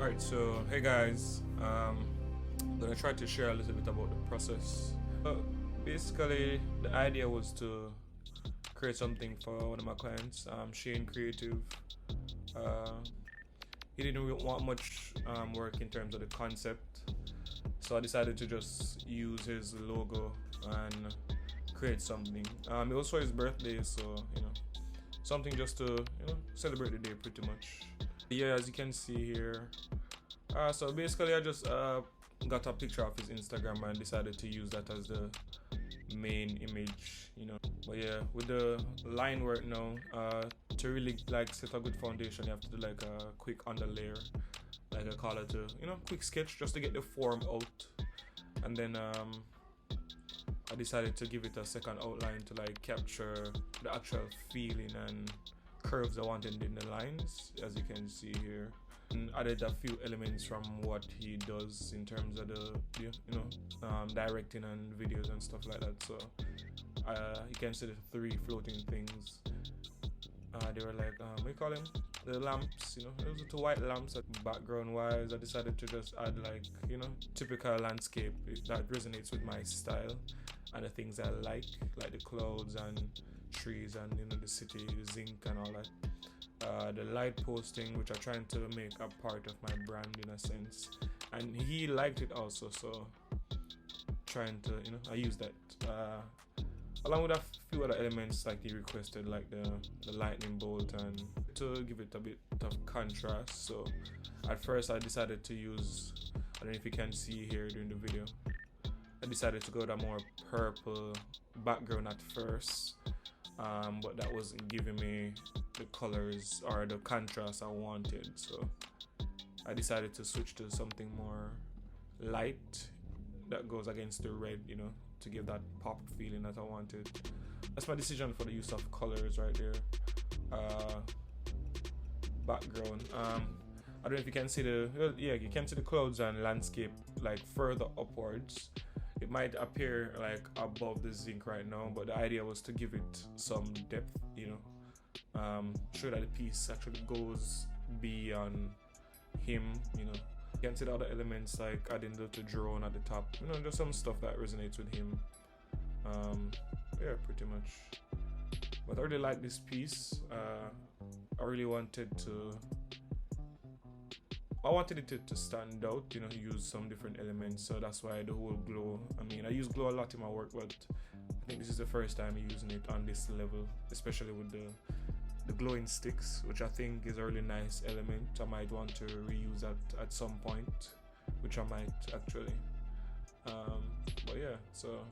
Alright, so hey guys, I'm gonna try to share a little bit about the process. Basically, the idea was to create something for one of my clients, Shane Creative. He didn't really want much work in terms of the concept, so I decided to just use his logo and create something. It was for his birthday, so something just to celebrate the day pretty much. Yeah, as you can see here, so basically I just got a picture of his Instagram and decided to use that as the main image, but yeah, with the line work now, to really like set a good foundation, you have to do like a quick underlayer, like I call it a quick sketch just to get the form out. And then I decided to give it a second outline to like capture the actual feeling and curves I wanted in the lines, as you can see here, and added a few elements from what he does in terms of the directing and videos and stuff like that. So you can see the three floating things. They were like what do you call them, the lamps, those are two white lamps. Background wise, I decided to just add like typical landscape that resonates with my style and the things I like the clouds and trees and the city, the zinc and all that. The light posting, which I'm trying to make a part of my brand in a sense, and he liked it also, so trying to I use that along with a few other elements like he requested, like the lightning bolt, and to give it a bit of contrast. So at first I decided to use, I don't know if you can see here during the video, I decided to go with a more purple background at first, but that wasn't giving me the colors or the contrast I wanted, so I decided to switch to something more light that goes against the red, to give that pop feeling that I wanted. That's my decision for the use of colors right there. Background, I don't know if you can see you can see the clouds and landscape like further upwards. It might appear like above the zinc right now, but the idea was to give it some depth, show that the piece actually goes beyond him. You can see the other elements like adding the drone at the top, just some stuff that resonates with him. Yeah, pretty much. But I really like this piece. I really wanted it to stand out, use some different elements, so that's why the whole glow. I use glow a lot in my work, but I think this is the first time using it on this level, especially with the glowing sticks, which I think is a really nice element. I might want to reuse that at some point, which I might actually. But yeah, so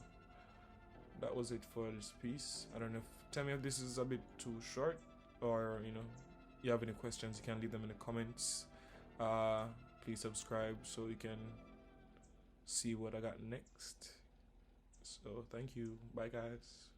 that was it for this piece. I don't know tell me if this is a bit too short, or you have any questions, you can leave them in the comments. Please subscribe so you can see what I got next. So thank you, bye guys.